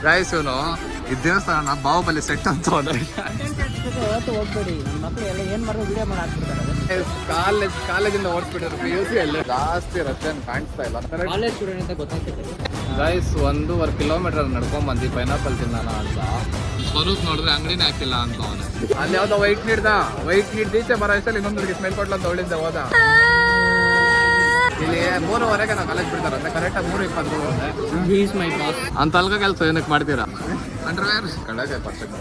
Guys ಇವನು ಈ ದೇವಸ್ಥಾನ ಬಾಹುಬಲಿ ಸೆಟ್ ಅಂತ ಹೋಗ್ಬೇಡಿ ನನ್ನ ಮಕ್ಕಳು ಎಲ್ಲ ಏನ್ ಮಾಡೋ ವಿಡಿಯೋ ಮಾಡಿ ಹಾಕ್ಬಿಡ್ತಾರೆ. ಕಾಲೇಜಿಂದ ಓಡಿಸ್ಬಿಟ್ಟಿದ್ರು PUC ಅಲ್ಲಿ ಜಾಸ್ತಿ ರಸ್ತೆ ಕಾಣಿಸ್ತಾ ಇಲ್ಲ. ಕಾಲೇಜ್ ಸ್ಟೂಡೆಂಟ್ ಅಂತ ಗೊತ್ತಾಗ್ತದೆ. ಗೈಸ್ 1.5 ಕಿಲೋಮೀಟರ್ ನಡ್ಕೊಂಡ್ ಬಂದಿ ಪೈನಾಪಲ್ ತಿನ್ನಾನ ಅಂತ. ಸ್ವರೂಪ್ ನೋಡಿದ್ರೆ ಅಂಗಡಿನೇ ಹಾಕಿಲ್ಲ ಅಂತ ಅವನು. ಅಲ್ಲಿ ಯಾವ್ದೋ ವೈಟ್ ನೀಡ್ ಈಚೆ ಬರೋ ಇಷ್ಟಲ್ಲಿ ಇನ್ನೊಂದು ಹುಡುಗಿ ಸ್ಮೆಲ್ ಕೊಟ್ಲ ಅಂತ ಅವಳಿಂದ ಹೋದ. ಇಲ್ಲಿ 3:15 ನಾವು ಕಾಲೇಜ್ ಬಿಡ್ತಾರ ಅಂತ ಕರೆಕ್ಟಾಗಿ 3:20 ಅಂತ ಅಲ್ಗ ಕೆಲಸ ಏನಕ್ಕೆ ಮಾಡ್ತೀರಾ? ಅಂಡರ್ವೇರ್ ಕಡೆಗೆ ಪರ್ಸೆಂಟ್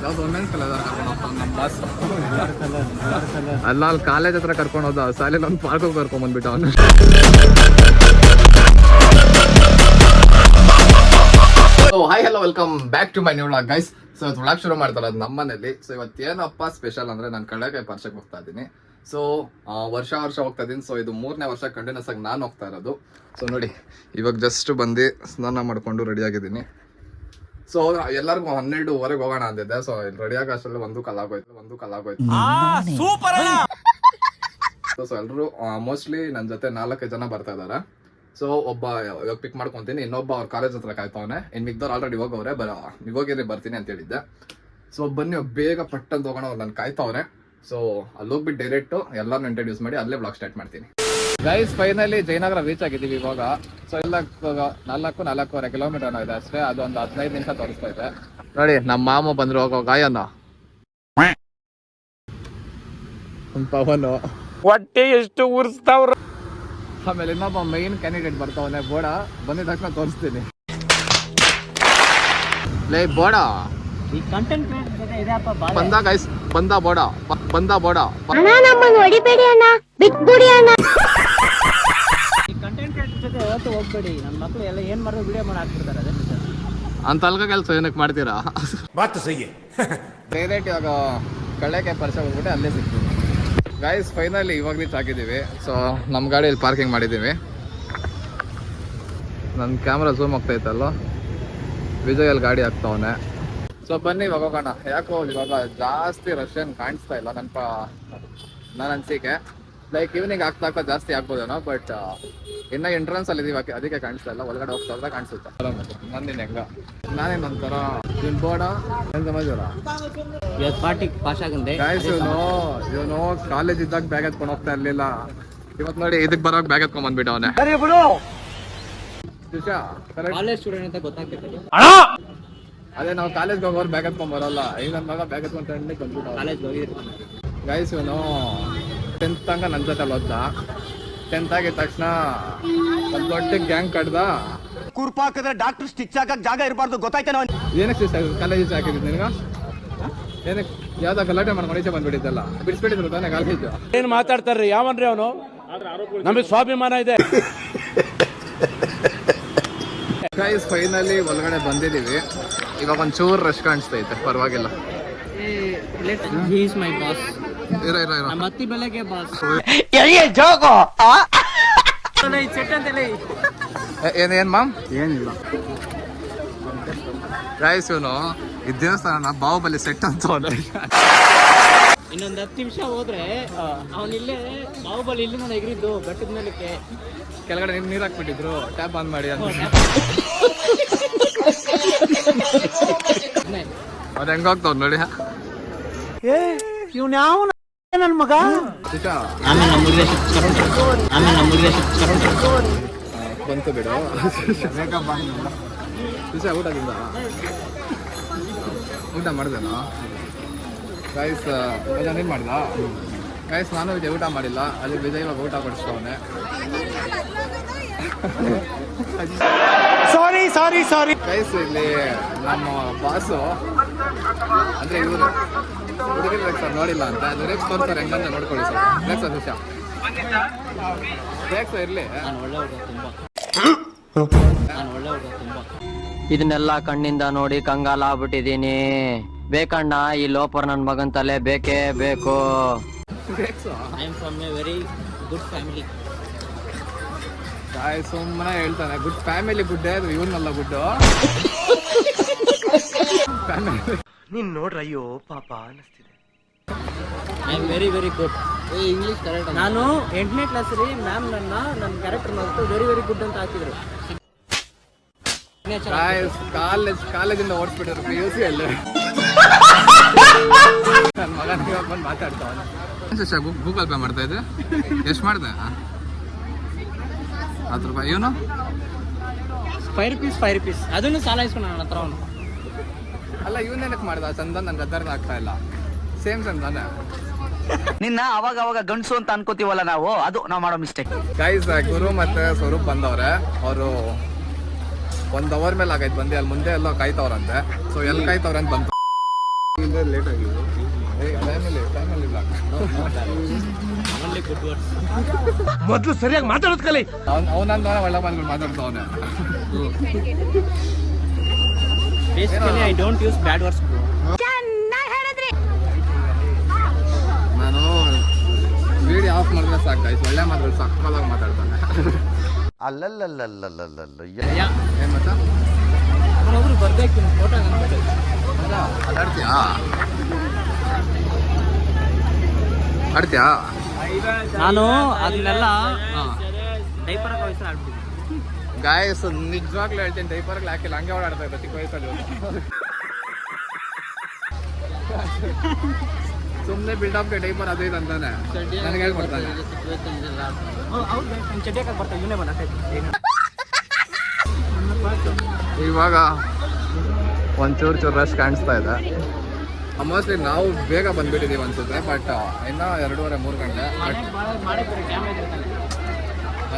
ಯಾವ್ದು ಒಂದೊಂದು ಕಲರ್ ಕರ್ಕೊಂಡು ಹೋಗ್ತಾವ ನಮ್ಮ ಬಾಸ್. ಅಲ್ಲ ಅಲ್ಲಿ ಕಾಲೇಜ್ ಹತ್ರ ಕರ್ಕೊಂಡು ಹೋದ, ಸಾಲಿನ ಒಂದು ಪಾರ್ಕ್ ಕರ್ಕೊಂಡ್ ಬಂದ್ಬಿಟ್ಟು ಅವನು. Hi hello welcome back to my new vlog guys. So ಇವತ್ತು ವ್ಲಾಗ್ ಶುರು ಮಾಡ್ತಾರೆ ಅದು ನಮ್ಮ ಮನೇಲಿ. ಸೊ ಇವತ್ತು ಏನಪ್ಪ ಸ್ಪೆಷಲ್ ಅಂದ್ರೆ ನಾನು ಕಡೆಗೆ ಪರ್ಸೆಗೆ ಹೋಗ್ತಾ ಇದ್ದೀನಿ. ಸೊ ವರ್ಷ ಹೋಗ್ತಾ ಇದ್ದೀನಿ. ಸೊ ಇದು 3ನೇ ವರ್ಷ ಕಂಟಿನ್ಯೂಸ್ ಆಗಿ ನಾನು ಹೋಗ್ತಾ ಇರೋದು. ಸೊ ನೋಡಿ ಇವಾಗ ಜಸ್ಟ್ ಬಂದು ಸ್ನಾನ ಮಾಡ್ಕೊಂಡು ರೆಡಿ ಆಗಿದ್ದೀನಿ. ಸೊ ಎಲ್ಲರಿಗೂ 12:15 ಹೋಗೋಣ ಅಂದಿದ್ದೆ. ಸೊ ರೆಡಿ ಆಗೋ ಅಷ್ಟರಲ್ಲಿ ಒಂದು ಕಲಾಗೋಯ್ತು. ಸೊ ಎಲ್ರು ಮೋಸ್ಟ್ಲಿ ನನ್ನ ಜೊತೆ 4 ಜನ ಬರ್ತಾ ಇದಾರೆ. ಸೊ ಒಬ್ಬ ಇವಾಗ ಪಿಕ್ ಮಾಡ್ಕೊಂತೀನಿ, ಇನ್ನೊಬ್ಬ ಅವ್ರ ಕಾಲೇಜ್ ಹತ್ರ ಕಾಯ್ತವನೆ. ಇನ್ ಮಿಕ್ದವ್ರು ಆಲ್ರೆಡಿ ಹೋಗವ್ರೆ, ನೀವು ಹೋಗಿರಿ ಬರ್ತೀನಿ ಅಂತ ಹೇಳಿದ್ದೆ. ಸೊ ಬನ್ನಿ ಬೇಗ ಪಟ್ಟಂತ ಹೋಗೋಣ, ಅವ್ರು ನಾನು ಕಾಯ್ತವ್ರೆ. ಸೊ ಅಲ್ಲಿ ಹೋಗ್ಬಿಟ್ಟು ಡೈರೆಕ್ಟ್ ಎಲ್ಲಾರನ್ನ ಇಂಟ್ರೊಡ್ಯೂಸ್ ಮಾಡಿ ಅಲ್ಲೇ ಬ್ಲಾಗ್ ಸ್ಟಾರ್ಟ್ ಮಾಡ್ತೀನಿ. ಗೈಸ್ ಫೈನಲಿ ಜಯನಗರ ರೀಚ್ ಆಗಿದ್ದೀವಿ ಇವಾಗ. ಸೊ ಇಲ್ಲ 4.25 ಕಿಲೋಮೀಟರ್ ಇದೆ ಅಷ್ಟೇ. ಅದೊಂದು 15 ನಿಮಿಷ ತೋರಿಸ್ತಾ ಇದೆ. ನೋಡಿ ನಮ್ಮ ಮಾಮ ಬಂದ್ರು ಹೋಗೋ ಗಾಯನ ಪವನು ಹೊಟ್ಟೆ ಎಷ್ಟು ಉರ್ಸ್ತಾವ್ರ. ಆಮೇಲೆ ಇನ್ನೊಬ್ಬ ಮೈನ್ ಕ್ಯಾಂಡಿಡೇಟ್ ಬರ್ತಾವನೆ ಬೋಡ. ಬಂದಿದ ತಕ್ಷಣ ತೋರಿಸ್ತೀನಿ. ಲೇ ಬೋಡ ಈ ಕಂಟೆಂಟ್ ಕ್ರಿಯೇಟರ್ ಜೊತೆ ಇದೆಯಪ್ಪ ಬಾಳೆ. ಬಂದ ಗೈಸ್ ಬಂದ ಬೋಡ ಅಣ್ಣ ನಮ್ಮನ್ನು ಹೊಡಿಬೇಡಿ ಅಣ್ಣ, ಬಿಟ್ಬಿಡಿ ಅಣ್ಣ. ಈ ಕಂಟೆಂಟ್ ಕ್ರಿಯೇಟರ್ ಜೊತೆ ಯಾವತ್ತೂ ಹೋಗ್ಬೇಡಿ, ನನ್ನ ಮಕ್ಕಳು ಎಲ್ಲ ಏನ್ ಮಾಡೋ ವಿಡಿಯೋ ಮಾಡಿ ಹಾಕ್ಬಿಡ್ತಾರೆ. ಅದೇ ಅಂತ ಅಲ್ಗ ಕೆಲಸ ಏನಕ್ಕೆ ಮಾಡ್ತೀರಾ? ಬಾತ್ ಸಹಿ. ಡೈರೆಕ್ಟ್ ಇವಾಗ ಕಳ್ಳೆಕಾಯಿ ಪರಿಚಯ ಹೋಗ್ಬಿಟ್ಟು ಅಲ್ಲೇ ಸಿಗ್ತೀವಿ. ಗೈಸ್ ಫೈನಲಿ ಇವಾಗ ರೀಚ್ ಆಗಿದ್ದೀವಿ. ಸೊ ನಮ್ಮ ಗಾಡಿಯಲ್ಲಿ ಪಾರ್ಕಿಂಗ್ ಮಾಡಿದ್ದೀವಿ. ನನ್ನ ಕ್ಯಾಮ್ರಾ ಝೂಮ್ ಆಗ್ತಾ ಇತ್ತಲ್ಲ, ವಿಜಯ್ ಅಲ್ಲಿ ಗಾಡಿ ಹಾಕ್ತಾವನೆ. ಸೊ ಬನ್ನಿ ಇವಾಗ ಹೋಗೋಣ. ಯಾಕೋ ಇವಾಗ ಜಾಸ್ತಿ ರಶ್ ಏನು ಕಾಣಿಸ್ತಾ ಇಲ್ಲ ನನ್ನ ಅನಿಸಿಕೆ. ಲೈಕ್ ಈವ್ನಿಂಗ್ ಆಗ್ತಾ ಜಾಸ್ತಿ ಆಗ್ಬೋದೇನೋ, ಬಟ್ ಇನ್ನು ಎಂಟ್ರೆನ್ಸ್ ಅಲ್ಲಿ ಇದೀವಿ, ಅದಕ್ಕೆ ಕಾಣಿಸ್ತಾ ಇಲ್ಲ. ಒಳಗಡೆ ಹೋಗ್ತಾ ಇದ್ರೆ ಕಾಣಿಸುತ್ತೆ. ನಂದಿನ ಹೆಂಗ ನಾನೇನು ಒಂಥರ ನಿನ್ ಬೋಡ ಏನ್ ಸಮಾಚಾರ? ಇವತ್ತು ಪಾರ್ಟಿಗೆ ಪಾಸ್ ಆಗಂದೆ. ಗಾಯ್ಸ್ ಇವನು ಕಾಲೇಜ್ ಇದ್ದಾಗ ಬ್ಯಾಗ್ ಎತ್ಕೊಂಡು ಹೋಗ್ತಾ ಇರ್ಲಿಲ್ಲ. ಇವತ್ತು ನೋಡಿ ಇದಕ್ ಬರೋಕ್ ಬ್ಯಾಗ್ ಎತ್ಕೊಂಡ್ ಬಂದ್ಬಿಟ್ಟ ಅವನೇ. ಕಾಲೇಜ್ ಸ್ಟೂಡೆಂಟ್ ಅಂತ ಗೊತ್ತಾಗ್ತದೆ. ಅದೇ ನಾವು ಕಾಲೇಜ್ಗೆ ಹೋಗೋರು ಬ್ಯಾಗ್ ಎತ್ಕೊಂಡ್ ಬರೋಲ್ಲ. ಈಗ ನನ್ನ ಮಗ ಬ್ಯಾಗ್ ಎತ್ಕೊಂಡು ಬಂದ್ಬಿಟ್ಟು ಕಾಲೇಜ್ ಹೋಗಿದ್ರು. ಗೈಸ್ ಇವನು 10th ತನಕ ನನ್ನ ಜೊತೆ ಓದ್ದ. 10th ಆಗಿದ ತಕ್ಷಣ ಒಂದು ದೊಡ್ಡ ಗ್ಯಾಂಗ್ ಕಡ್ದ. ಕುರ್ಪಾಕಿದ್ರೆ ಡಾಕ್ಟರ್ ಸ್ಟಿಚ್ ಹಾಕಕ್ ಜಾಗ ಇರಬಾರ್ದು, ಗೊತ್ತಾಯ್ತೇನೋ. ಏನಕ್ಕೆ ಕಾಲೇಜ್ ಹಾಕಿದ್ದು ನಿನಗ? ಏನಕ್ಕೆ ಯಾವ್ದೋ ಗಲಾಟೆ ಮಾಡ್ಕೊಂಡು ಈಚೆ ಬಂದ್ಬಿಟ್ಟಿದ್ದಲ್ಲ, ಬಿಡಿಸ್ಬಿಟ್ಟಿದ್ರು ತಾನೇ ಕಾಲೇಜು. ಏನ್ ಮಾತಾಡ್ತಾರ್ರಿ ಯಾವನ್ರಿ ಅವನು? ನಮಗೆ ಸ್ವಾಭಿಮಾನ ಇದೆ. ಗೈಸ್ ಫೈನಲಿ ಒಳಗಡೆ ಬಂದಿದ್ದೀವಿ. ಇವಾಗ ಒಂಚೂರು ರಶ್ ಕಾಣಿಸ್ತೈತೆ, ಪರವಾಗಿಲ್ಲ. He is my boss. ಇರೋ ನಮ್ಮ ಅತ್ತಿ ಬೆಲೆಗೆ ಬಾಸ್. ಏನ್ ಮಾಮ್? ಏನಿಲ್ಲ ಗೈಸ್ ಇವನು ಈ ದೇವಸ್ಥಾನ ಬಾಹುಬಲಿ ಸೆಟ್ ಅಂತ ಇನ್ನೊಂದು 10 ನಿಮಿಷ ಹೋದ್ರೆ ಅವನಿಲ್ಲೇ ಬಾಹುಬಲಿ ಇಲ್ಲಿ ನಾನು ಎಗರಿದ್ದು ಬೆಟ್ಟದ ಮೇಲಕ್ಕೆ ಕೆಳಗಡೆ ನೀರು ಹಾಕ್ಬಿಟ್ಟಿದ್ರು, ಟ್ಯಾಪ್ ಆನ್ ಮಾಡಿ ಅಂತ. ಅವ್ರು ಹೆಂಗ ಹೋಗ್ತಾವ್ ನೋಡಿ. ಇವ್ನ ಯಾವ ನನ್ ಮಗ? ಆಮೇಲೆ ನಮ್ಮ ಬಂತು ಬಿಡು. ಊಟ ಮಾಡಿದೆನಾ ಗೈಸ್? ಏನ್ ಮಾಡ್ದ ಗೈಸ್? ನಾನು ವಿಜಯ್ ಊಟ ಮಾಡಿಲ್ಲ. ಅಲ್ಲಿ ವಿಜಯ್ ಇವಾಗ ಊಟ ಬಡಿಸ್ತಾವನೆ. ಸಾರಿ ಗೈಸ್ ಇಲ್ಲಿ ನಮ್ಮ ಬಾಸು ಅಂದ್ರೆ ಇವರು ಹುಡುಗಿರ್ ಸರ್ ನೋಡಿಲ್ಲ ಅಂತ ರೇಕ್ಸ್ ತೋರ್ತಾರೆ, ಹೆಂಗಂತ ನೋಡ್ಕೊಳ್ಳಿ ಸರ್. ರೇಕ್ಸ್ ವಿಷ ರೇಕ್ಸ್ ಇರ್ಲಿ. ಇದನ್ನೆಲ್ಲ ಕಣ್ಣಿಂದ ನೋಡಿ ಕಂಗಾಲ ಆಗ್ಬಿಟ್ಟಿದೀನಿ. ಬೇಕಣ್ಣ ಈ ಲೋಪರ್ ನನ್ ಮಗನ್ ತಲೆ ಬೇಕೇ ಬೇಕು. I am from A very good family. ಸುಮ್ಮನೆ ಹೇಳ್ತಾನೆ ಗುಡ್ ಫ್ಯಾಮಿಲಿ. ಗುಡ್ ಇವನ್ನಲ್ಲ ಗುಡ್ಡು ನೀನ್ ನೋಡ್ರ ಅಯ್ಯೋ ಪಾಪ ಅನಿಸ್ತಿದೆ. I am very very good. English correct. ನಾನು 8ನೇ ಕ್ಲಾಸ್ ರೀ ಮ್ಯಾಮ್ ನನ್ನ ಕ್ಯಾರೆಕ್ಟರ್ ನೋಡ್ತು ವೆರಿ ವೆರಿ ಗುಡ್ ಅಂತ ಹಾಕಿದ್ರು. ಸಿಗ್ನೇಚರ್ ಕಾಲೇಜಿಂದ ಓಡಿಸ್ಬಿಟ್ಟಿದ್ರು PUC ಅಲ್ಲಿ ನನ್ನ ಮಗನಿಗೆ ಬಂದು ಮಾತಾಡ್ತಾವನೆ. ಗೂಗಲ್ ಪೇ ಮಾಡ್ತಾ ಇದ್ದೆ. ಎಷ್ಟು ಮಾಡಿದೆ? 10 ರೂಪಾಯಿ. ಇವನು ಫೈವ್ ರುಪೀಸ್ ಅದನ್ನು ಸಾಲ ಇಸ್ಕೊಂಡು ನನ್ನ ಹತ್ರ ಅವನು. ಅಲ್ಲ ಇವನೇನಕ್ಕೆ ಮಾಡ್ದ? ಚಂದನ್ ನನ್ನ ಗದ್ದರ್ನ ಆಗ್ತಾ ಇಲ್ಲ. ಸೇಮ್ ಚಂದನ. ನಿನ್ನ ಅವಾಗ ಅವಾಗ ಗಂಡಸು ಅಂತ ಅನ್ಕೋತೀವಲ್ಲ ನಾವು, ಅದು ನಾವು ಮಾಡೋ ಮಿಸ್ಟೇಕ್. ಗೈಸ್ ಗುರು ಮತ್ತೆ ಸ್ವರೂಪ್ ಬಂದವ್ರೆ. ಅವರು 1 ಅವರ್ ಮೇಲೆ ಆಗೈತೆ ಬಂದು. ಅಲ್ಲಿ ಮುಂದೆ ಎಲ್ಲೋ ಕಾಯ್ತವ್ರಂತೆ. ಸೊ ಎಲ್ಲಿ ಕಾಯ್ತವ್ರೆ ಅಂತ ಬಂತು. ಲೇಟ್ ಆಗಿದೆ. ಮೊದಲು ಸರಿಯಾಗಿ ಮಾತಾಡೋದ್ ಕಲಿ. ಅವನಂದ ಒಳ್ಳೆ ಬಂದ್ಬಿಟ್ಟು ಮಾತಾಡ್ತಾವನೆ. Basically I don't use bad words. ನಾನು ವಿಡಿಯೋ ಆಫ್ ಮಾಡಿದ್ರೆ ಸಾಕು ಗೈಸ್. ಒಳ್ಳೆ ಮಾತಾಡೋದು ಸಕ್ಕತ್ತಾಗಿ ಮಾತಾಡ್ತಾನೆ. ಏನ್ ಮಚ್ಚ? ಅವನೊಬ್ರು ಬರ್ಬೇಕು ಫೋಟೋ ಆಡ್ತೀಯಾ? ಆಡ್ತೀಯಾ? ನಾನು ಅದನ್ನೆಲ್ಲ ಡೈಪರ್ ವಯಸ್ಸಲ್ಲಿ ಆಡ್ಬಿಟ್ಟಿದ್ದೆ. ಗಾಯಸ್ ನಿಜವಾಗ್ಲೂ ಹೇಳ್ತೀನಿ, ಡೈಪರ್ಗಳು ಹಾಕಿಲ್ಲ, ಹಂಗೆ ಓಡಾಡ್ತಾ ಇದ್ದೆ ಚಿಕ್ಕ ವಯಸ್ಸಲ್ಲಿ. ಸುಮ್ಮನೆ ಬಿಲ್ಡಪ್ಗೆ ಡೈಪರ್ ಅದು ಇದು ಅಂತಾನೆ ನನಗೆ ಹೇಳ್ಕೊಡ್ತಾನೆ. ಚಡ್ಡಿಯಾಕ ಬರ್ತಾ ಇವನೇ ಬಂದ. ಇವಾಗ ಒಂಚೂರು ರಶ್ ಕಾಣಿಸ್ತಾ ಇದೆ. ಮೋಸ್ಟ್ಲಿ ನಾವು ಬೇಗ ಬಂದ್ಬಿಟ್ಟಿದ್ದೀವಿ ಅನ್ಸುತ್ತೆ. ಬಟ್ ಇನ್ನೂ 2:30-3 ಗಂಟೆ.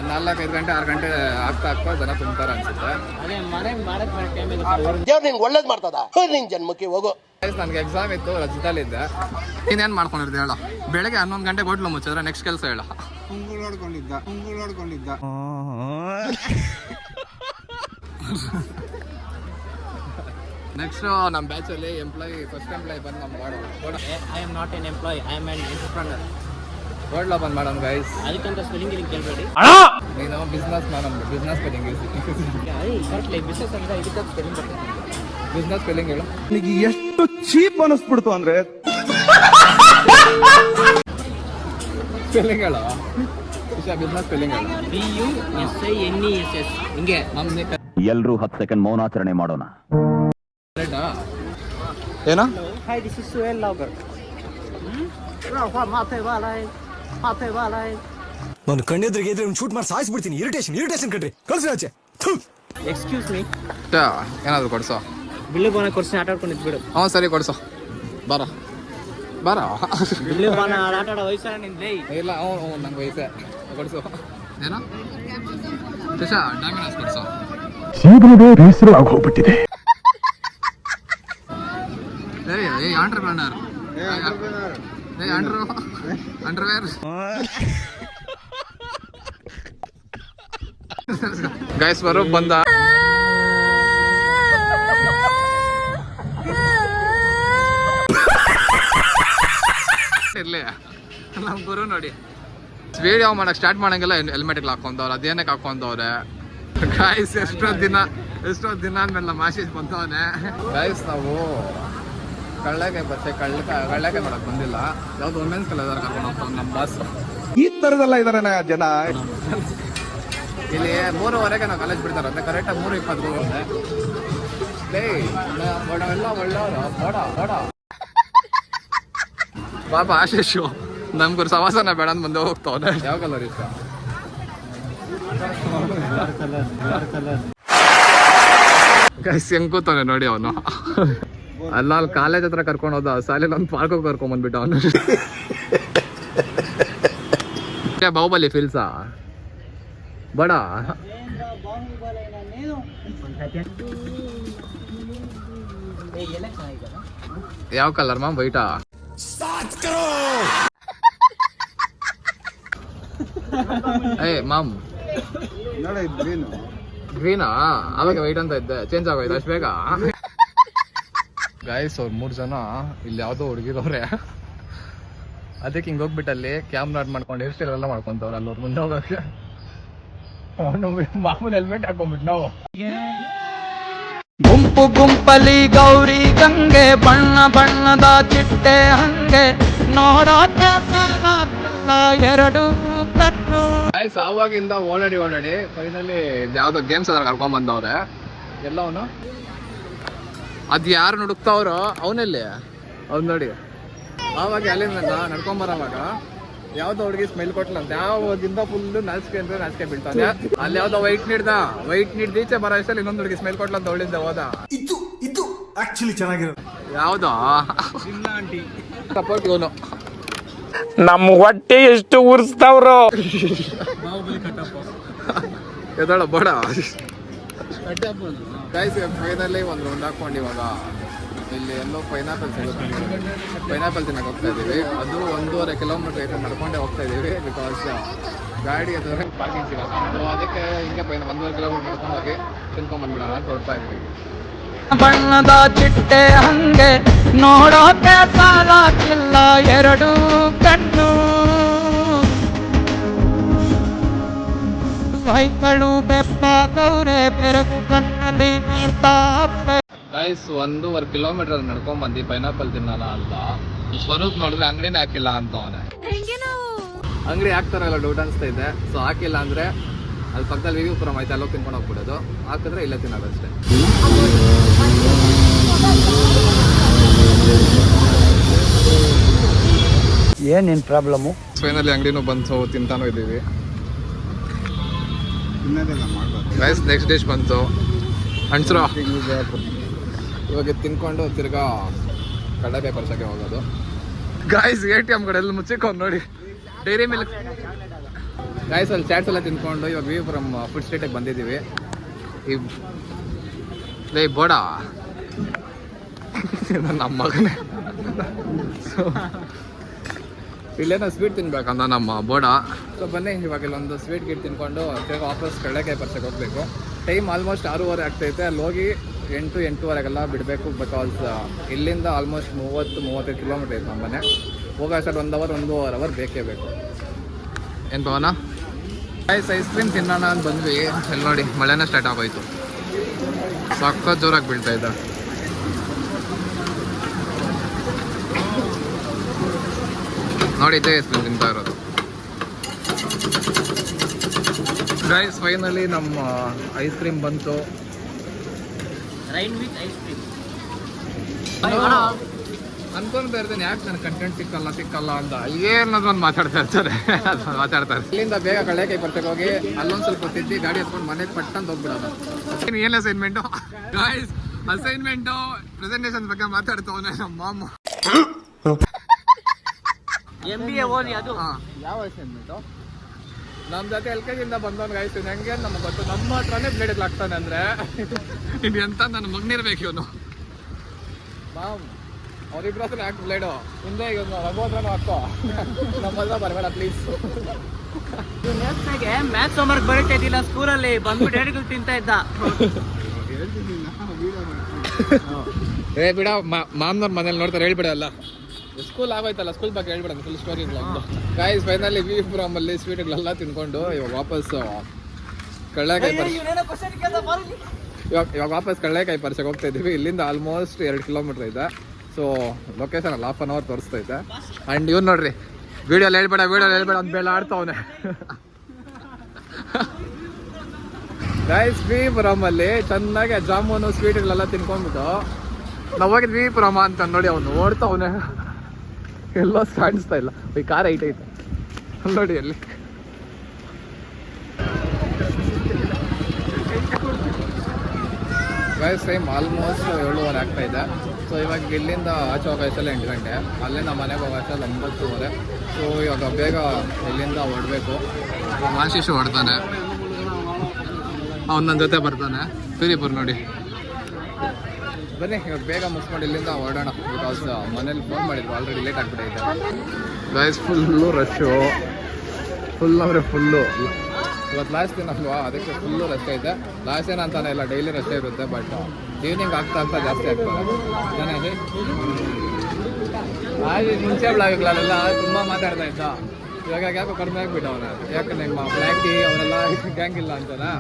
4-5 ಗಂಟೆ 6 ಗಂಟೆ ಆಗ್ತಾ ಜನ ತುಂಬ್ತಾರೆ ಅನ್ಸುತ್ತೆ. ಒಳ್ಳೇದ್ ಮಾಡ್ತದ ನಿನ್ ಜನ್ಮಕ್ಕೆ ಹೋಗೋ. ನನಗೆ ಎಕ್ಸಾಮ್ ಇತ್ತು, ರಜದಲ್ಲಿದ್ದೆ. ನೀನೇನು ಮಾಡ್ಕೊಂಡಿರ್ದೆ ಹೇಳ? ಬೆಳಗ್ಗೆ 11 ಗಂಟೆಗೆ ಹೋಟ್ಲು ಮುಚ್ಚಿದ್ರೆ ನೆಕ್ಸ್ಟ್ ಕೆಲಸ ಹೇಳ. ನೋಡ್ಕೊಂಡಿದ್ದ ನೆಕ್ಸ್ಟ್ ನಮ್ಮ ಬ್ಯಾಚಲ್ಲಿ ಫಸ್ಟ್ ಎಂಪ್ಲಾಯ್ ಬಂದು ನಮ್ಮ ಮಾಡೋದು. I am not an employee, I am an entrepreneur. ಹೋಟ್ಲ ಬಂದು ಮಾಡೋಣ ಗೈಸ್. ಅದಕ್ಕಂತ ಸ್ಪೆಲ್ಲಿಂಗ್ ಕೇಳಬೇಡಿ. ನೀನು businessman. Business spelling business ಅಂತ ಇದಕ್ಕೆ ಸ್ಪೆಲ್ಲಿಂಗ್ ಬರ್ತದೆ. ಬಿಸ್ನೆಸ್ ಸ್ಪೆಲ್ಲಿಂಗ್ ಹೇಳು. ನನಗೆ ಎಷ್ಟು ಚೀಪ್ ಅನಿಸ್ಬಿಡ್ತು ಅಂದ್ರೆ ಸ್ಪೆಲ್ಲಿಂಗ್ ಹೇಳು. ಬಿಸ್ನೆಸ್ ಸ್ಪೆಲ್ಲಿಂಗ್ ಹೇಳು. BUSINESS. ಹಿಂಗೆ ಎಲ್ರೂ 10 ಸೆಕೆಂಡ್ ಮೌನಾಚರಣೆ ಮಾಡೋಣ. ಏನೋ Hi, this is Suel Lauger. ನಾನು ಕಣ್ಣೆದ್ರಿಗೆ ಇದ್ರೆ ಶೂಟ್ ಮಾಡಿ ಸಾಯಿಸ್ಬಿಡ್ತೀನಿ. ಇರಿಟೇಷನ್ ಕಣ್ರಿ. ಕಳ್ಸಿ ಆಚೆ. ಎಕ್ಸ್ಕ್ಯೂಸ್ ಮೀ, ಏನಾದ್ರು ಕೊಡ್ಸೋ. ಬಿಲ್ಲು ಬಾನ ಕೊಡ್ಸಿ ಆಟ ಆಡ್ಕೊಂಡಿದ್ದು ಬಿಡು. ಹ್ಞೂ ಸರಿ ಕೊಡ್ಸೋ. ಬಾರ ಬಿಲ್ಲು ಬಾನ ಆಟ ಆಡೋ ವಯಸ್ಸಲ್ಲ ನಿಂದೆ. ಇಲ್ಲ ನಂಗೆ ವಯಸ್ಸೆ. ಕೊಡ್ಸು. ಏನೋ ತುಷಾ ಡಾಮಿನೋಸ್ ಕೊಡ್ಸೋ. ಬೇಸರ ಆಗೋಗ್ಬಿಟ್ಟಿದೆ. ಆಂಟ್ರಪ್ರನರ್. ಅಂಡರ್ವೇರ್. ಗೈಸ್ ಸ್ವರೂಪ್ ಬಂದ. ಇರ್ಲಿ ನಮ್ ಗುರು ನೋಡಿ ವಿಡಿಯೋ ಮಾಡಕ್ ಸ್ಟಾರ್ಟ್ ಮಾಡಂಗೆಲ್ಲ ಹೆಲ್ಮೆಟ್ಗಳು ಹಾಕೊಂಡವ್ರು. ಅದೇನಕ್ಕೆ ಹಾಕೊಂಡವ್ರೆ ಗಾಯ್ಸ್? ಎಷ್ಟೋ ದಿನ ಆದ್ಮೇಲೆ ನಮ್ಮ ಆಶೀಶ್ ಬಂದವನೆ. ಗಾಯ್ಸ್ ನಾವು ಕಳ್ಳಕಾಯಿ ಮಾಡಕ್ ಬಂದಿಲ್ಲ. ಯಾವ್ದು ವುಮೆನ್ಸ್ ಕಲರ್ ಕರ್ಕೊಂಡು ಹೋಗ್ತಾವ ನಮ್ಮ ಬಾಸ್. ಈ ತರದೆಲ್ಲ ಇದಾರೆ ಜನ. ಇಲ್ಲಿ 3:15ಗೆ ನಾವು ಕಾಲೇಜ್ ಬಿಡ್ತಾರೆ ಅಂದ್ರೆ ಕರೆಕ್ಟಾಗಿ 3:20 ಹೋಗುತ್ತೆ. ಎಲ್ಲ ಒಳ್ಳೆಯವರು. ಪಾಪ ಆಶೀಶು ನಮ್ಗೂ ಸವಾಸನ ಬೇಡ ಅಂತ ಮುಂದೆ ಹೋಗ್ತಾವನೆ. ಯಾವ ಕಲರ್ ಇಷ್ಟ? ಗೈಸ್ ಹೆಂಗ್ ಕೂತಾನೆ ನೋಡಿ ಅವನು. ಅಲ್ಲಿ ಕಾಲೇಜ್ ಹತ್ರ ಕರ್ಕೊಂಡು ಹೋದ. ಸಾಲಿಲ್ ಒಂದು ಪಾರ್ಕ್ ಕರ್ಕೊಂಡ್ ಬಂದ್ಬಿಟ್ಟ ಅವನು. ಬಾಹುಬಲಿ ಫಿಲ್ಸಾ ಬಡ. ಯಾವ ಕಲರ್ ಮಾಮ್? ವೈಟಾ? ಏ ಮಾಮ್ ಗ್ರೀನಾ? ಅವಾಗ ವೈಟ್ ಅಂತ ಇದ್ದೆ, ಚೇಂಜ್ ಆಗೋಯ್ತು ಅಷ್ಟು ಬೇಗ. ಗಾಯ್ಸ್ ಅವ್ರು 3 ಜನ ಇಲ್ಲಿ ಯಾವುದೋ ಹುಡುಗಿರವ್ರೆ. ಅದಕ್ಕೆ ಹಿಂಗೆ ಹೋಗ್ಬಿಟ್ಟಲ್ಲಿ ಕ್ಯಾಮ್ರಾ ಆಡ್ ಮಾಡ್ಕೊಂಡು ಹೇರ್ ಸ್ಟೈಲ್ ಎಲ್ಲ ಮಾಡ್ಕೊಂತವ್ರು. ಅಲ್ಲಿ ಅವ್ರು ಮುಂದೆ ಹೋಗೋಕೆ ಮಾಮೂಲಿ ಹೆಲ್ಮೆಟ್ ಹಾಕೊಂಡ್ಬಿಟ್ಟು ನಾವು ಗುಂಪಲಿ ಗೌರಿ ಗಂಗೆ ಬಣ್ಣದ ಚಿಟ್ಟೆ ಹಂಗೆ ನೋಡೋಣ 2 ಗಾಯ್ಸ್ ಆವಾಗಿಂದ ಓಡಾಡಿ ಫೈನಲಿ ಯಾವ್ದೋ ಗೇಮ್ಸ್ ಅದ್ರ ಕರ್ಕೊಂಡ್ ಬಂದವ್ರೆ. ಎಲ್ಲ ಅವನು ಅದು ಯಾರು ನುಡುಕ್ತಾವ್ರೋ ಅವನಲ್ಲಿ ಅವ್ನು ನೋಡಿ. ಆವಾಗ ಅಲ್ಲಿಂದ ನಡ್ಕೊಂಬರೋವಾಗ ಯಾವ್ದೋ ಹುಡುಗಿ ಸ್ಮೆಲ್ ಕೊಟ್ಲಂತ, ಯಾವ್ದಿಂದ ಫುಲ್ಲು ನಾಚಿಕೆ ಅಂದ್ರೆ ನಾಚಿಕೆ ಬೀಳ್ತಾನೆ. ಅಲ್ಲಿ ಯಾವ್ದೋ ವೈಟ್ ನೀಡ್ದು ಈಚೆ ಬರೋ ಇಷ್ಟಲ್ಲಿ ಇನ್ನೊಂದು ಹುಡುಗಿ ಸ್ಮೆಲ್ ಕೊಟ್ಲಂತ ಅವಳಿಂದ ಹೋದ. ಇದು ಆಕ್ಚುಲಿ ಚೆನ್ನಾಗಿರೋದು. ಯಾವ್ದೋ ಸಪೋರ್ಟ್ ಇವನು. ನಮ್ಮ ಹೊಟ್ಟೆ ಎಷ್ಟು ಉರ್ಸ್ತಾವ್ರು. ಎದಳ ಬೇಡ ಗೈಸ್. ಫೈನಲಿ ಒಂದು ರೌಂಡ್ ಹಾಕೊಂಡು ಇವಾಗ ಇಲ್ಲಿ ಎಲ್ಲೋ ಪೈನಾಪಲ್ ಸಿಗುತ್ತೆ. ಪೈನಾಪಲ್ ತಿನ್ನಕ್ಕೆ ಹೋಗ್ತಾ ಇದ್ದೀವಿ. ಅದು 1.5 ಕಿಲೋಮೀಟರ್ ಐತೆ, ನಡ್ಕೊಂಡೇ ಹೋಗ್ತಾ ಇದ್ದೀವಿ. ಬಿಕಾಸ್ ಗಾಡಿ ಅದು ಪಾರ್ಕಿಂಗ್ ಸಿಗಲ್ಲ. ಸೊ ಅದಕ್ಕೆ ಹಿಂಗೆ 1.5 ಕಿಲೋಮೀಟರ್ ನಡ್ಕೊಂಡು ಹೋಗಿ ತಿನ್ಕೊಂಡ್ಬಂದ್ಬಿಡೋಣ ಅಂತ ಹೊರಡ್ತಾ ಇದ್ದೀವಿ. ಬಣ್ಣದ ಚಿಟ್ಟೆ ಹಂಗೆ ನೋಡೋಕೆ ಸಾಲಾಗಿಲ್ಲ ಎರಡು ಕಣ್ಣು, ಮೈಗಳು ಬೆಪ್ಪಾಗವ್ರೆ ಬೆರಗು ಕಣ್ಣಲ್ಲಿ ನೀರ್ತಾವೆ. ಗೈಸ್ 1.5 ಕಿಲೋಮೀಟರ್ ನಡ್ಕೊಂಡ್ ಬಂದು ಪೈನಾಪಲ್ ತಿನ್ನೋಣ ಅಂತ ಸ್ವರೂಪ್ ನೋಡಿದ್ರೆ ಅಂಗಡಿನೇ ಹಾಕಿಲ್ಲ ಅಂತ ಅವನೇ. ಅಂಗಡಿ ಹಾಕ್ತಾರಲ್ಲ ಡೌಟ್ ಅನಿಸ್ತಾ ಇದೆ. ಸೊ ಹಾಕಿಲ್ಲ ಅಂದ್ರೆ ಅಲ್ಲಿ ಪಕ್ಕದಲ್ಲಿ ವಿವಿಪುರಂ ಐತೆ, ಅಲ್ಲೋಗಿ ತಿನ್ಕೊಂಡು ಹೋಗ್ಬಿಡೋದು. ಹಾಕಿದ್ರೆ ಇಲ್ಲೇ ತಿನ್ನೋದಷ್ಟೇ. ಏನೇನು ಪ್ರಾಬ್ಲಮ್ಮು? ಫೈನಲಿ ಅಂಗಡಿನೂ ಬಂತು, ತಿಂತಾನೂ ಇದ್ದೀವಿ. ಗೈಸ್ ನೆಕ್ಸ್ಟ್ ಡಿಶ್ ಬಂತು ಹಣ್ಸರು. ಇವಾಗ ತಿನ್ಕೊಂಡು ತಿರ್ಗಾ ಕಡಲೆ ಪರ್ಸಕ್ಕೆ ಹೋಗೋದು. ಗಾಯ್ಸ್ ATM ಕಡೆಲ್ಲ ಮುಚ್ಚಿಕೊಂಡು ನೋಡಿ ಡೈರಿ ಮಿಲ್ಕ್. ಗಾಯ್ಸ್ ಅಲ್ಲಿ ಚಾಟ್ಸ್ ಎಲ್ಲ ತಿನ್ಕೊಂಡು ಇವಾಗ ವಿವಿಪುರಂ ಫುಡ್ ಸ್ಟ್ರೀಟಿಗೆ ಬಂದಿದ್ದೀವಿ. ಈ ಬೋಡ ನಮ್ಮ ಮಗನೇ. ಇಲ್ಲೇನೋ ಸ್ವೀಟ್ ತಿನ್ಬೇಕಂದ ನಮ್ಮ ಬೋಡ. ಸೊ ಬನ್ನಿ ಇವಾಗ ಇಲ್ಲೊಂದು ಸ್ವೀಟ್ ಗಿಟ್ ತಿನ್ಕೊಂಡು ತಿರ್ಗಿ ವಾಪಸ್ ಕಡಲೆಕಾಯಿ ಪರ್ಸಕ್ಕೆ ಹೋಗ್ಬೇಕು. ಟೈಮ್ ಆಲ್ಮೋಸ್ಟ್ 6:30 ಆಗ್ತೈತೆ. ಅಲ್ಲಿ ಹೋಗಿ 8-8:15 ಬಿಡಬೇಕು. ಬಿಕಾಸ್ ಇಲ್ಲಿಂದ ಆಲ್ಮೋಸ್ಟ್ 30-35 ಕಿಲೋಮೀಟರ್ ಐತೆ ನಮ್ಮ ಮನೆ. ಹೋಗೋ ಅಷ್ಟಲ್ಲಿ 1 ಅವರ್ ಬೇಕೇ ಬೇಕು. ಏನು ಪವನ ಐಸ್ ಕ್ರೀಮ್ ತಿನ್ನೋಣ ಅಂತ ಬಂದ್ವಿ. ಇಲ್ಲಿ ನೋಡಿ ಮಳೆನೇ ಸ್ಟಾರ್ಟ್ ಆಗೋಯ್ತು. ಸಖತ್ ಜೋರಾಗಿ ಬೀಳ್ತಾ ಇದ್ದ. ನೋಡಿ ಇದೇ ಐಸ್ ಕ್ರೀಮ್ ತಿಂತಾ ಇರೋದು. ಗೈಸ್ ಫೈನಲಿ ನಮ್ಮ ಐಸ್ ಕ್ರೀಮ್ ಬಂತು. Rain with ice cream. ಅನ್ಕೊಂತ ಇರ್ತೇನೆ ಯಾಕೆ ನನ್ನ ಕಂಟೆಂಟ್ ಸಿಕ್ಕಲ್ಲ ಅಂತ. ಏನಾದ್ರು ಒಂದು ಮಾತಾಡ್ತಾ ಇರ್ತಾರೆ. ಇಲ್ಲಿಂದ ಬೇಗ ಕಡಲೆಕಾಯಿ ಪರ್ಸಕ್ಕೆ ಹೋಗಿ ಅಲ್ಲೊಂದು ಸ್ವಲ್ಪ ತಿದ್ದಿ ಗಾಡಿ ಹತ್ಕೊಂಡು ಮನೆಗೆ ಪಟ್ಟಂತ ಹೋಗ್ಬಿಡೋದು. ಏನು ಅಸೈನ್ಮೆಂಟು ಗೈಸ್? ಅಸೈನ್ಮೆಂಟು ಪ್ರೆಸೆಂಟೇಷನ್ ಬಗ್ಗೆ ಮಾತಾಡ್ತವನೆ ನಮ್ಮ ಮಾಮ. MBA ಓದಿ ಅದು. ಯಾವ ಅಸೈನ್ಮೆಂಟು? ನಮ್ಮ ಜೊತೆ LKG ಇಂದ ಬಂದವನು ಗಾಯ್ತು. ಹೆಂಗೆ ನಮಗೆ ಗೊತ್ತು, ನಮ್ಮ ಹತ್ರನೇ ಬ್ಲೇಡ್ ಆಗ್ತಾನೆ ಅಂದರೆ ಇದು ಎಂತ ನನ್ನ ಮಗನಿರ್ಬೇಕು ಇವನು. ಮಾಮ್ ಅವ್ರಿಬ್ರ ಹತ್ರ ಯಾಕೆ ಬ್ಲೇಡು? ಮುಂದೆ ಇವನು ರಘೋದ್ರನು ಹಾಕೋ, ನಮ್ಮಲ್ಲ ಬರಬೇಡ ಪ್ಲೀಸ್. ಮ್ಯಾಥ್ಸ್ ಹೋಮ್ವರ್ಕ್ ಬರೀತಾ ಇದ್ದಿಲ್ಲ ಸ್ಕೂಲಲ್ಲಿ, ಬಂದ್ಬಿಟ್ಟು ಹೇಡಿಗಳು ತಿಂತಾ ಇದ್ದ. ಏ ಬಿಡ, ಮಾಮ್ನವ್ರ ಮನೇಲಿ ನೋಡ್ತಾರೆ, ಹೇಳ್ಬಿಡಲ್ಲ. ಸ್ಕೂಲ್ ಆಗೋಯ್ತಲ್ಲ, ಸ್ಕೂಲ್ ಬಗ್ಗೆ ಹೇಳ್ಬಿಡೋದು ಫುಲ್ ಸ್ಟೋರಿ. ಗಾಯ್ಸ್ ಫೈನಲಿ ವಿವಿಪುರಮಲ್ಲಿ ಸ್ವೀಟ್ಗಳೆಲ್ಲ ತಿನ್ಕೊಂಡು ಇವಾಗ ವಾಪಸ್ ಕಡಲೆಕಾಯಿ ಪರ್ಸಕ್ಕೆ ಹೋಗ್ತಾ ಇದ್ದೀವಿ. ಇಲ್ಲಿಂದ ಆಲ್ಮೋಸ್ಟ್ 2 ಕಿಲೋಮೀಟರ್ ಇದೆ. ಸೊ ಲೊಕೇಶನ್ ಅಲ್ಲಿ 1/2 ಅವರ್ ತೋರಿಸ್ತೈತೆ. ಆ್ಯಂಡ್ ಇವ್ನು ನೋಡ್ರಿ ವಿಡಿಯೋಲಿ ಹೇಳ್ಬೇಡ ಅಂತ ಬೇಡ ಆಡ್ತಾವನೆ. ಗೈಸ್ ವಿವಿಪುರಮಲ್ಲಿ ಚೆನ್ನಾಗಿ ಜಾಮೂನು ಸ್ವೀಟ್ಗಳೆಲ್ಲ ತಿನ್ಕೊಂಡ್ಬಿಟ್ಟು ನಾವು ಹೋಗಿದ್ದು ವಿವಿಪುರಮ ಅಂತ ನೋಡಿ. ಅವನು ಓಡ್ತಾವನೆ, ಎಲ್ಲೋ ಕಾಣಿಸ್ತಾ ಇಲ್ಲ. ಈ ಕಾರ್ ಐತೆ ನೋಡಿ ಅಲ್ಲಿ. ಗೈಸ್ ಟೈಮ್ ಆಲ್ಮೋಸ್ಟ್ 7:30 ಆಗ್ತಾ ಇದೆ. ಸೊ ಇವಾಗ ಇಲ್ಲಿಂದ ಆಚೆ ಹೋಗೋ ಅಷ್ಟಲ್ಲಿ 8 ಗಂಟೆ, ಅಲ್ಲಿಂದ ಮನೆಗೆ ಹೋಗೋ ಅಷ್ಟಲ್ಲಿ 9:30. ಸೊ ಇವಾಗ ಬೇಗ ಇಲ್ಲಿಂದ ಹೊರಡಬೇಕು. ಆಶೀಶು ಹೊಡ್ತಾನೆ, ಅವ್ನು ನನ್ನ ಜೊತೆ ಬರ್ತಾನೆ. ಫಿರಿಪುರ್ ನೋಡಿ. ಬನ್ನಿ ಇವಾಗ ಬೇಗ ಮುಗಿಸ್ಕೊಂಡು ಇಲ್ಲಿಂದ ಹೊರಡೋಣ. ಬಿಕಾಸ್ ಮನೇಲಿ ಫೋನ್ ಮಾಡಿದ್ರು, ಆಲ್ರೆಡಿ ಲೇಟ್ ಆಗಿಬಿಟ್ಟೈತೆ. ಗೈಸ್ ಫುಲ್ಲು ರಶ್ಶು, ಫುಲ್ ಅಂದರೆ ಫುಲ್ಲು. ಇವತ್ತು ಲಾಸ್ಟ್ ದಿನ ಅಲ್ವಾ, ಅದಕ್ಕೆ ಫುಲ್ಲು ರಶ್ ಐತೆ. ಲಾಸ್ಟ್ ದಿನ ಅಂತಾನೆ ಇಲ್ಲ, ಡೈಲಿ ರಶ್ ಇರುತ್ತೆ. ಬಟ್ ಈವ್ನಿಂಗ್ ಆಗ್ತಾ ಜಾಸ್ತಿ ಆಗ್ತದೆ. ಚೆನ್ನಾಗಿ ಮುಂಚೆ ಬ್ಲಾಗ್ಗಳೆಲ್ಲ ತುಂಬ ಮಾತಾಡ್ತಾ ಇದ್ದ. ಇವಾಗ ಯಾಕೋ ಕಡಿಮೆ ಆಗ್ಬಿಟ್ಟು ಅವನ. ಯಾಕೆ ನಿಮ್ಮ ಬ್ಲ್ಯಾಕಿ ಅವರೆಲ್ಲ ಗ್ಯಾಂಗ್ ಇಲ್ಲ ಅಂತನಾ?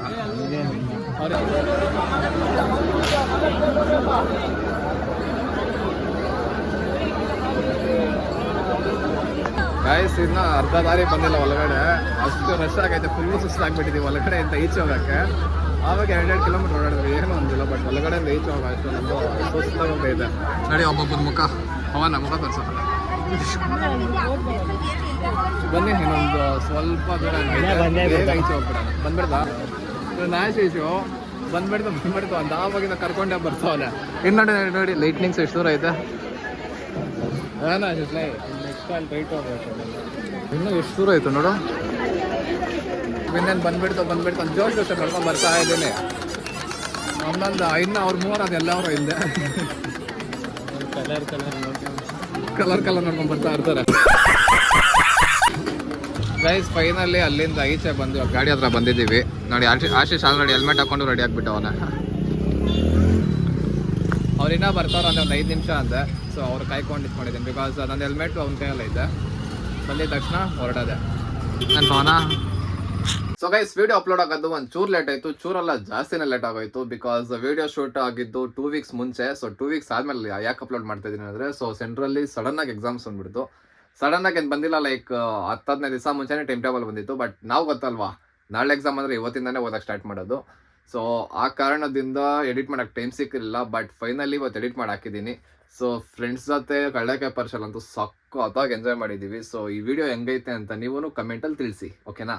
ಗಾಯ್ಸ್ ಇನ್ನ ಅರ್ಧ ದಾರಿ ಬಂದಿಲ್ಲ ಒಳಗಡೆ, ಅಷ್ಟು ರಶ್ ಆಗೈತೆ. ಫುಲ್ಲು ಸುಸ್ತಾಗ್ಬಿಟ್ಟಿದ್ದೀವಿ ಒಳಗಡೆ ಅಂತ ಈಚೆ ಹೋಗಕ್ಕೆ. ಆವಾಗ 2 ಕಿಲೋಮೀಟರ್ ಓಡಾಡಿದ್ರೆ ಏನು ಅಂದಿಲ್ಲ, ಬಟ್ ಒಳಗಡೆ ರೀಚ್ ಆಗ ಅಷ್ಟು ನಮ್ಮದು ಸುಸ್ತಾಗೋಗ್ತಾ ಇದೆ. ನೋಡಿ ಒಬ್ಬೊಬ್ಬನ ಮುಖ, ಅವನ ಮುಖ ತೋರಿಸೋಣ. ಬನ್ನಿ ಇನ್ನೊಂದು ಸ್ವಲ್ಪ ದೂರ ಈಚೆ ಹೋಗ್ಬಿಡೋಣ. ಬಂದ್ಬಿಡ್ತಾ ನಾಶ್ ಈಶು ಬಂದ್ಬಿಡ್ತು ಅಂತ ಆವಾಗಿಂದ ಕರ್ಕೊಂಡೇ ಬರ್ತಾವಲ್ಲ. ಇನ್ನು ನೋಡಿ ನೋಡಿ ಲೈಟ್ನಿಂಗ್ಸ್ ಎಷ್ಟು ದೂರ ಐತೆ. ನೆಕ್ಸ್ಟ್ ಅಲ್ಲಿ ರೈಟ್ ಹೋಗ್ಬೇಕು. ಇನ್ನೂ ಎಷ್ಟು ದೂರ ಆಯ್ತು ನೋಡು. ಇನ್ನೇನು ಬಂದ್ಬಿಡ್ತು ಅಂತ ಜೋಶ್ ಕರ್ಕೊಂಡು ಬರ್ತಾ ಇದ್ದೀನಿ. ಒಂದೊಂದು ಇನ್ನು ಅವ್ರ ಮೂವರು ಅದೆಲ್ಲವರು ಹಿಂದೆ ಕಲರ್ ನೋಡ್ಕೊಂಡು ಬರ್ತಾ ಇರ್ತಾರೆ. ಗೈಸ್ ಫೈನಲಿ ಅಲ್ಲಿಂದ ಈಚೆ ಬಂದು ಗಾಡಿ ಹತ್ರ ಬಂದಿದ್ದೀವಿ. ನೋಡಿ ಆಶೀಶ್ ಆಲ್ರೆಡಿ ಹೆಲ್ಮೆಟ್ ಹಾಕೊಂಡು ರೆಡಿ ಆಗಿಬಿಟ್ಟು ಅವನ. ಅವ್ರಿನ್ನ ಬರ್ತಾರ ಅಂದರೆ ಒಂದು 5 ನಿಮಿಷ ಅಂತೆ. ಸೊ ಅವ್ರು ಕಾಯ್ಕೊಂಡು ಇಟ್ಕೊಂಡಿದ್ದೀನಿ, ಬಿಕಾಸ್ ನನ್ನ ಹೆಲ್ಮೆಟ್ ಅವ್ನ ಕೈಯಲ್ಲ ಐತೆ. ಬಂದಿದ ತಕ್ಷಣ ಹೊರಡೋದೆ ನನ್ನ ಪವನ. ಸೊ ಗೈಸ್ ವಿಡಿಯೋ ಅಪ್ಲೋಡ್ ಆಗೋದು ಒಂದು ಚೂರು ಲೇಟ್ ಆಯಿತು, ಚೂರಲ್ಲ ಜಾಸ್ತಿನೇ ಲೇಟ್ ಆಗೋಯ್ತು. ಬಿಕಾಸ್ ವಿಡಿಯೋ ಶೂಟ್ ಆಗಿದ್ದು 2 ವೀಕ್ಸ್ ಮುಂಚೆ. ಸೊ 2 ವೀಕ್ಸ್ ಆದಮೇಲೆ ಯಾಕೆ ಅಪ್ಲೋಡ್ ಮಾಡ್ತಾ ಇದ್ದೀನಿ ಅಂದರೆ, ಸೊ ಸೆಂಟ್ರಲ್ಲಿ ಸಡನ್ನಾಗಿ ಎಕ್ಸಾಮ್ಸ್ ಬಂದ್ಬಿಡ್ತು. ಸಡನ್ನಾಗಿ ಏನು ಬಂದಿಲ್ಲ, ಲೈಕ್ 10-15 ದಿವಸ ಮುಂಚೆನೇ ಟೈಮ್ ಟೇಬಲ್ ಬಂದಿತ್ತು. ಬಟ್ ನಾವು ಗೊತ್ತಲ್ವಾ, ನಾಳೆ ಎಕ್ಸಾಮ್ ಅಂದರೆ ಇವತ್ತಿಂದನೇ ಓದಕ್ಕೆ ಸ್ಟಾರ್ಟ್ ಮಾಡೋದು. ಸೊ ಆ ಕಾರಣದಿಂದ ಎಡಿಟ್ ಮಾಡೋಕ್ಕೆ ಟೈಮ್ ಸಿಕ್ಕಿರಲಿಲ್ಲ. ಬಟ್ ಫೈನಲಿ ಇವತ್ತು ಎಡಿಟ್ ಮಾಡಿ ಹಾಕಿದ್ದೀನಿ. ಸೊ ಫ್ರೆಂಡ್ಸ್ ಜೊತೆ ಕಳ್ಳಕಾಯಿ ಪಾರ್ಸಲ್ ಅಂತೂ ಸಕ್ಕತ್ತಾಗಿ ಎಂಜಾಯ್ ಮಾಡಿದ್ದೀವಿ. ಸೊ ಈ ವಿಡಿಯೋ ಹೆಂಗೈತೆ ಅಂತ ನೀವು ಕಮೆಂಟಲ್ಲಿ ತಿಳಿಸಿ, ಓಕೆನಾ?